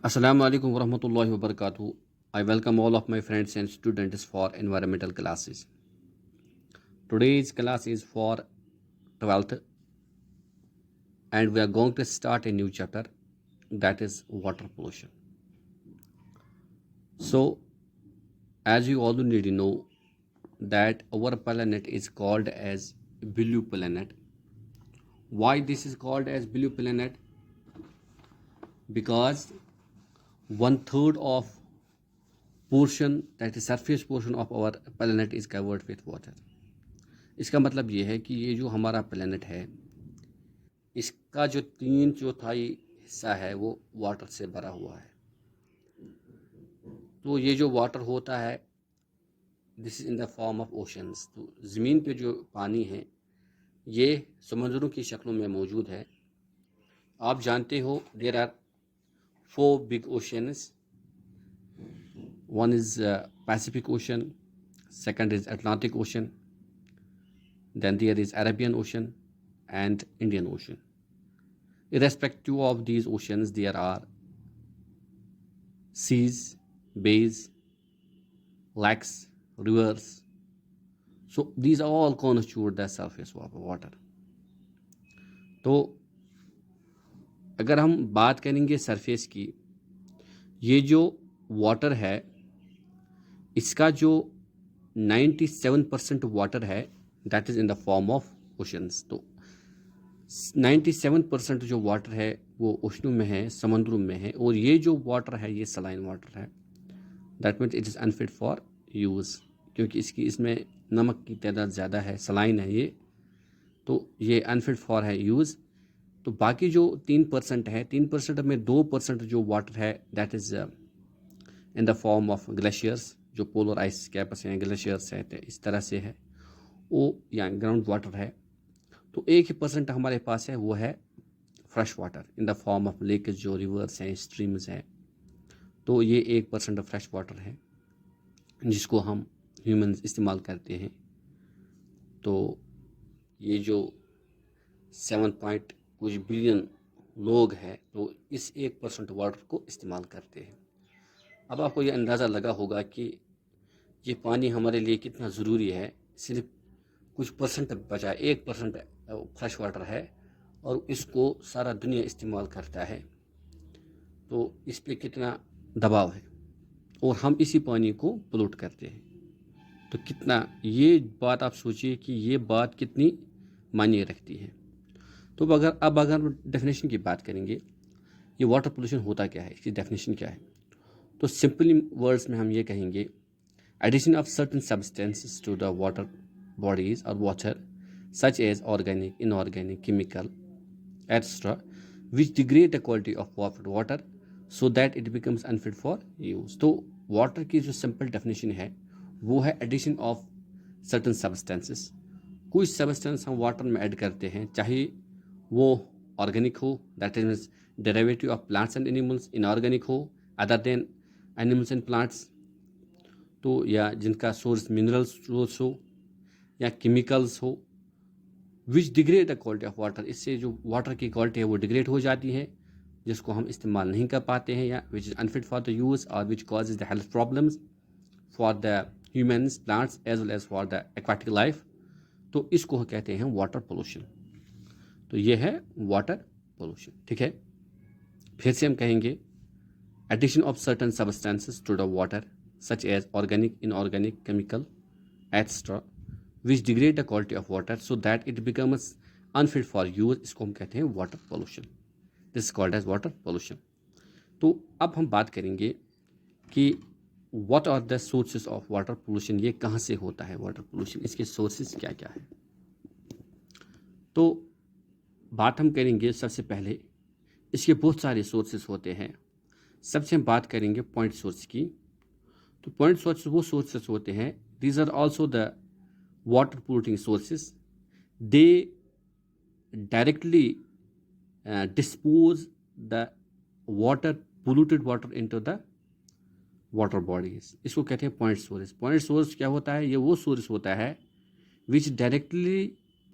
Assalamu alaikum warahmatullahi wabarakatuh. I welcome all of my friends and students for environmental classes. Today's class is for 12th and we are going to start a new chapter, that is water pollution. So, as you already know that our planet is called as blue planet. Why this is called as blue planet? Because one third of portion, that is surface portion of our planet, is covered with water. इसका मतलब ये है कि ये जो हमारा planet है इसका जो 3/4 हिस्सा है वो वाटर से भरा हुआ है। तो ये जो वाटर होता है this is in the form of oceans. तो ज़मीन पे जो पानी है ये समुद्रों की शक्लों में मौजूद है। आप जानते हो there are 4 big oceans. One is Pacific ocean, second is Atlantic ocean, then there is Arabian Ocean and Indian Ocean. Irrespective of these oceans, there are seas, bays, lakes, rivers. So these all constitute the surface of water. तो अगर हम बात करेंगे surface की, ये जो water है इसका जो 97% वाटर है that is in the form of oceans. तो 97% जो वाटर है वो ओशनों में है, समुद्रों में है, और ये जो वाटर है ये सलाइन वाटर है। That means it is unfit for use, क्योंकि इसमें नमक की तादाद ज़्यादा है, सलाइन है ये, तो ये अनफिट फॉर है यूज़। तो बाकी जो 3% है, 3% में 2% जो वाटर है that is in the form of glaciers, जो पोलर आइस कैप्स हैं, ग्लेशियर्स है, इस तरह से है वो, या ग्राउंड वाटर है। तो 1% हमारे पास है वो है fresh water in the form of lake, जो रिवर्स हैं, स्ट्रीम्स हैं। तो ये 1% फ्रेश वाटर है जिसको हम ह्यूमंस इस्तेमाल करते हैं। तो ये जो 7 पॉइंट कुछ बिलियन लोग हैं तो इस 1% वाटर को इस्तेमाल करते हैं। अब आपको ये अंदाज़ा लगा होगा कि ये पानी हमारे लिए कितना ज़रूरी है। सिर्फ कुछ परसेंट बचा, 1% फ्रेश वाटर है और इसको सारा दुनिया इस्तेमाल करता है। तो इस पे कितना दबाव है और हम इसी पानी को पोल्यूट करते हैं। तो कितना, ये बात आप सोचिए कि ये बात कितनी मायने रखती है। तो अगर डेफिनेशन की बात करेंगे, ये वाटर पोल्यूशन होता क्या है, इसकी डेफिनेशन क्या है। तो सिंपली वर्ड्स में हम ये कहेंगे, addition of certain substances to the water bodies or water such as organic, inorganic, chemical, etc., which degrade the quality of water so that it becomes unfit for use. तो water की जो simple definition है वो है addition of certain substances. कुछ substance हम water में add करते हैं, चाहे वो ऑर्गेनिक हो that is derivative of plants and animals, inorganic हो other than animals and plants, तो या जिनका सोर्स मिनरल सोर्स हो या केमिकल्स हो, which degrade the quality of water, इससे जो वाटर की क्वालिटी है वो डिग्रेड हो जाती है जिसको हम इस्तेमाल नहीं कर पाते हैं, या which is unfit for the use और which causes the health problems for the humans, plants as well as for the aquatic life. तो इसको कहते हैं वाटर पोल्यूशन। तो ये है वाटर पोल्यूशन, ठीक है। फिर से हम कहेंगे, addition of certain substances to the water such as organic, inorganic, chemical etcetera which degrade the quality of water so that it becomes unfit for use, इसको हम कहते हैं water pollution. This is called as water pollution. तो अब हम बात करेंगे कि what are the sources of water pollution, ये कहाँ से होता है वाटर पोल्यूशन, इसके सोर्सेज क्या क्या है। तो बात हम करेंगे सबसे पहले, इसके बहुत सारे सोर्सेज होते हैं। सबसे हम बात करेंगे पॉइंट सोर्स की। तो पॉइंट सोर्स वो सोर्सेज होते हैं, these are also the water polluting sources. They directly dispose the polluted water into the water bodies. इसको कहते हैं पॉइंट सोर्स। पॉइंट सोर्स क्या होता है, ये वो सोर्स होता है which directly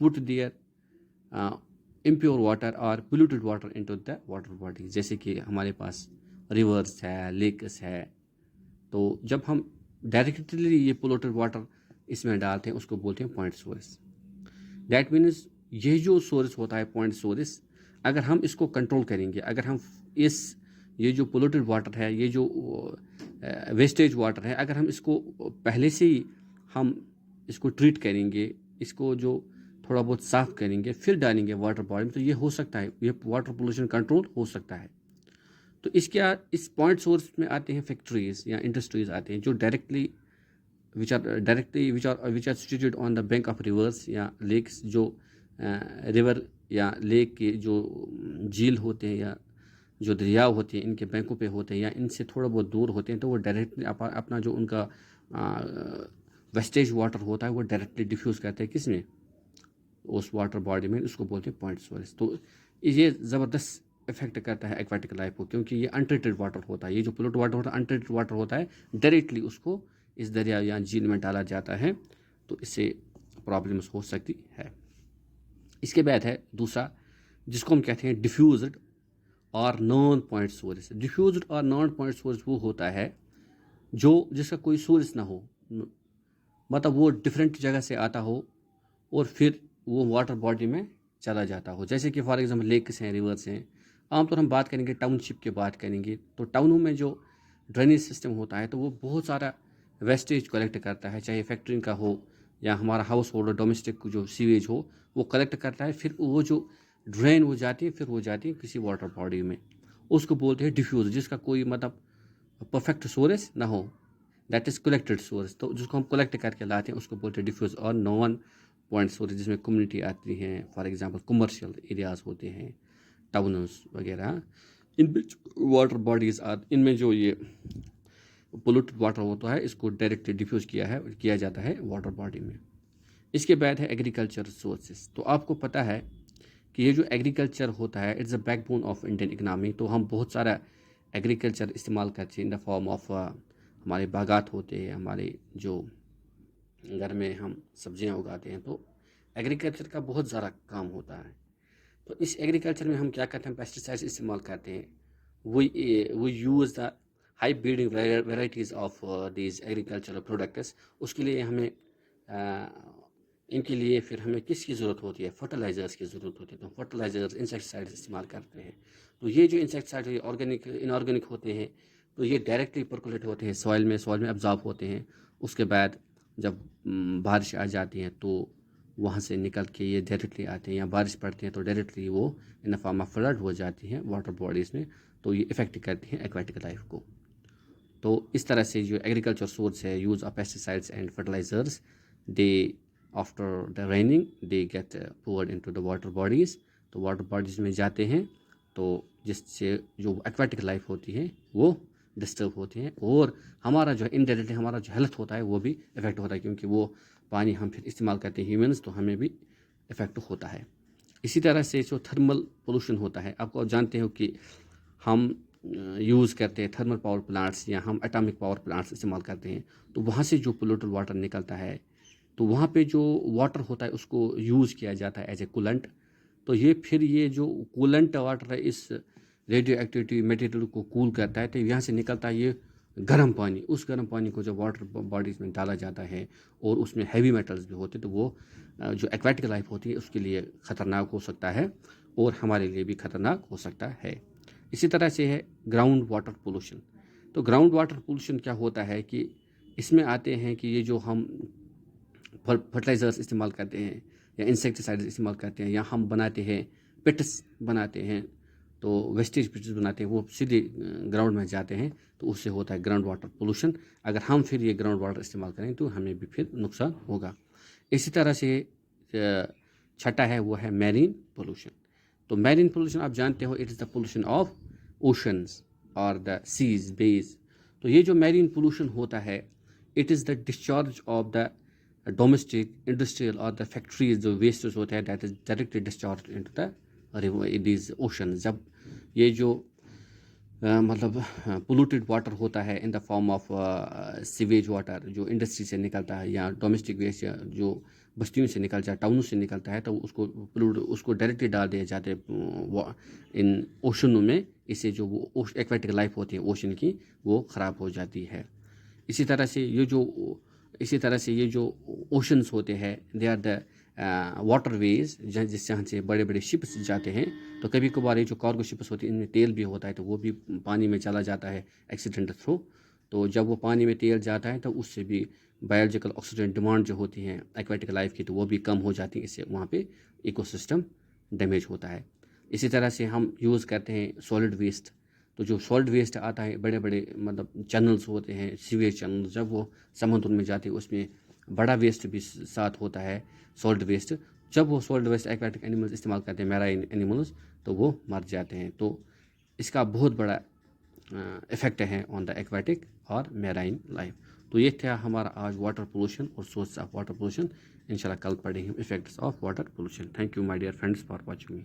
put their impure water or polluted water into the water body। जैसे कि हमारे पास रिवर्स है, लेक्स है। तो जब हम डायरेक्टली ये पोल्यूटेड वाटर इसमें डालते हैं उसको बोलते हैं पॉइंट सोर्स। दैट मीन्स ये जो सोर्स होता है पॉइंट सोर्स, अगर हम इसको कंट्रोल करेंगे, अगर हम ये जो पोल्यूटेड वाटर है, ये जो वेस्टेज वाटर है, अगर हम इसको पहले से ही हम इसको ट्रीट करेंगे, इसको जो थोड़ा बहुत साफ़ करेंगे, फिर डालेंगे वाटर बॉडी में, तो ये हो सकता है, ये वाटर पोल्यूशन कंट्रोल हो सकता है। तो इस पॉइंट सोर्स में आते हैं फैक्ट्रीज या इंडस्ट्रीज आते हैं जो directly which are situated on the bank of rivers या लेक्स, जो रिवर या लेक के जो झील होते हैं या जो दरियाव होते हैं इनके बैंकों पे होते हैं या इनसे थोड़ा बहुत दूर होते हैं, तो वो डायरेक्टली अपना जो उनका वेस्टेज वाटर होता है वो डायरेक्टली डिफ्यूज़ करते हैं किसमें, उस वाटर बॉडी में, उसको बोलते हैं पॉइंट सोर्स। तो ये ज़बरदस्त इफेक्ट करता है एक्वाटिक लाइफ को, क्योंकि ये अनट्रीटेड वाटर होता है, ये जो पोल्यूटेड वाटर होता है अनट्रीटेड वाटर होता है, डायरेक्टली उसको इस दरिया या झील में डाला जाता है, तो इससे प्रॉब्लम्स हो सकती है। इसके बाद है दूसरा जिसको हम कहते हैं डिफ्यूज्ड और नॉन पॉइंट सोर्स। डिफ्यूज्ड और नॉन पॉइंट सोर्स वो होता है जो जिसका कोई सोर्स ना हो, मतलब वो डिफरेंट जगह से आता हो और फिर वो वाटर बॉडी में चला जाता हो। जैसे कि फॉर एग्जांपल लेक्स हैं, रिवर्स हैं। आमतौर हम बात करेंगे टाउनशिप की बात करेंगे, तो टाउनों में जो ड्रेनेज सिस्टम होता है तो वो बहुत सारा वेस्टेज कलेक्ट करता है, चाहे फैक्ट्री का हो या हमारा हाउस होल्ड डोमेस्टिक जो सीवेज हो वो कलेक्ट करता है, फिर वो जो ड्रेन हो जाती है, फिर वो जाती है किसी वाटर बॉडी में, उसको बोलते हैं डिफ्यूज, जिसका कोई मतलब परफेक्ट सोर्स ना हो, दैट इज़ कलेक्टेड सोर्स। तो जिसको हम कलेक्ट करके लाते हैं उसको बोलते हैं डिफ्यूज। और नॉन पॉइंट सोर्स जिसमें कम्युनिटी आती हैं, फॉर एग्जांपल कमर्शियल एरियाज़ होते हैं, टाउन्स वगैरह, इनमें वाटर बॉडीज़ इनमें जो ये पोल्यूटेड वाटर होता है इसको डायरेक्टली डिफ्यूज़ किया जाता है वाटर बॉडी में। इसके बाद है एग्रीकल्चर सोर्सेज। तो आपको पता है कि ये जो एग्रीकल्चर होता है it's the backbone of Indian economy. तो हम बहुत सारा एग्रीकल्चर इस्तेमाल करते हैं इन द फॉर्म ऑफ हमारे बागात होते हैं, हमारे जो घर में हम सब्जियां उगाते हैं, तो एग्रीकल्चर का बहुत ज़्यादा काम होता है। तो इस एग्रीकल्चर में हम क्या करते हैं, पेस्टिसाइड्स इस्तेमाल करते हैं। We use the high breeding varieties of these agricultural products. उसके लिए हमें इनके लिए फिर हमें किसकी ज़रूरत होती है, फर्टिलाइज़र्स की ज़रूरत होती है। तो फर्टिलाइज़र्स इंसेक्टिसाइड्स इस्तेमाल करते हैं। तो ये जो इंसेक्टिसाइड ऑर्गेनिक इनऑर्गेनिक होते हैं तो ये डायरेक्टली परकुलेट होते हैं सॉइल में अब्जॉर्ब होते हैं। उसके बाद जब बारिश आ जाती है तो वहाँ से निकल के ये डायरेक्टली आते हैं, या बारिश पड़ती है तो डायरेक्टली वो in the form of flood हो जाती हैं वाटर बॉडीज़ में, तो ये इफ़ेक्ट करती हैं एक्वाटिक लाइफ को। तो इस तरह से जो एग्रीकल्चर सोर्स है, use of pesticides and fertilisers, they after the raining they get poured into the water bodies. तो वाटर बॉडीज़ में जाते हैं, तो जिससे जो एक्वाटिक लाइफ होती है वो डिस्टर्ब होती हैं, और हमारा जो है इनडायरेक्टली हमारा जो हेल्थ होता है वो भी इफ़ेक्ट होता है, क्योंकि वो पानी हम फिर इस्तेमाल करते हैं ह्यूमन्स, तो हमें भी इफ़ेक्ट होता है। इसी तरह से जो थर्मल पोल्यूशन होता है, आपको जानते हो कि हम यूज़ करते हैं थर्मल पावर प्लांट्स या हम एटॉमिक पावर प्लांट्स इस्तेमाल करते हैं, तो वहाँ से जो पोल्यूटेड वाटर निकलता है तो वहाँ पे जो वाटर होता है उसको यूज़ किया जाता है एज ए कूलेंट। तो ये जो कूलेंट वाटर है इस रेडियो एक्टिविटी मटेरियल को कूल करता है, तो यहाँ से निकलता है ये गर्म पानी। उस गर्म पानी को जब वाटर बॉडीज़ में डाला जाता है और उसमें हैवी मेटल्स भी होते हैं, तो वो जो एक्वाटिक लाइफ होती है उसके लिए ख़तरनाक हो सकता है और हमारे लिए भी ख़तरनाक हो सकता है। इसी तरह से है ग्राउंड वाटर पोल्यूशन। तो ग्राउंड वाटर पोल्यूशन क्या होता है कि इसमें आते हैं कि ये जो हम फर्टिलाइज़र्स इस्तेमाल करते हैं या इंसेक्टिसाइड्स इस्तेमाल करते हैं, या हम बनाते हैं पिट्स बनाते हैं, तो वेस्टेज पिट्स बनाते हैं, वो सीधे ग्राउंड में जाते हैं, तो उससे होता है ग्राउंड वाटर पोल्यूशन। अगर हम फिर ये ग्राउंड वाटर इस्तेमाल करें तो हमें भी फिर नुकसान होगा। इसी तरह से छठा है वो है मैरीन पोल्यूशन। तो मैरीन पोल्यूशन आप जानते हो it is the pollution of oceans और द सीज बेस। तो ये जो मैरीन पोल्यूशन होता है it is the discharge of the domestic industrial और द फैक्ट्रीज जो वेस्टेज होते हैं that is directly discharge into the river these ocean. जब ये जो मतलब पोल्यूटेड वाटर होता है in the form of sewage water जो इंडस्ट्री से निकलता है या डोमेस्टिक वेस्ट जो बस्तियों से निकलता है, टाउनों से निकलता है, तो उसको डायरेक्टली डाल दिए जाते हैं इन ओशनों में। इससे जो वो एक्वेटिक लाइफ होती है ओशन की वो ख़राब हो जाती है। इसी तरह से ये जो ओशंस होते हैं they are the water ways जिस जहाँ से बड़े बड़े शिप्स जाते हैं। तो कभी कभार ये जो कार्गो शिप्स होती हैं इनमें तेल भी होता है, तो वो भी पानी में चला जाता है एक्सीडेंट थ्रू। तो जब वो पानी में तेल जाता है तो उससे भी बायोलॉजिकल ऑक्सीजन डिमांड जो होती है एक्वेटिक लाइफ की, तो वो भी कम हो जाती है। इससे वहाँ पे इकोसिस्टम डैमेज होता है। इसी तरह से हम यूज़ करते हैं सॉलिड वेस्ट। तो जो सॉलिड वेस्ट आता है बड़े बड़े मतलब चैनल्स होते हैं, सीवेज चैनल, जब वो समुद्र में जाते हैं उसमें बड़ा वेस्ट भी साथ होता है सॉलिड वेस्ट। जब वो सॉलिड वेस्ट एक्वेटिक एनिमल्स इस्तेमाल करते हैं, मैराइन एनिमल्स, तो वो मर जाते हैं। तो इसका बहुत बड़ा इफ़ेक्ट है ऑन द एक्वेटिक और मैराइन लाइफ। तो ये था हमारा आज वाटर पोल्यूशन और सोर्स ऑफ वाटर पोल्यूशन। इंशाल्लाह कल पढ़ेंगे effects of water pollution. Thank you my dear friends for watching me.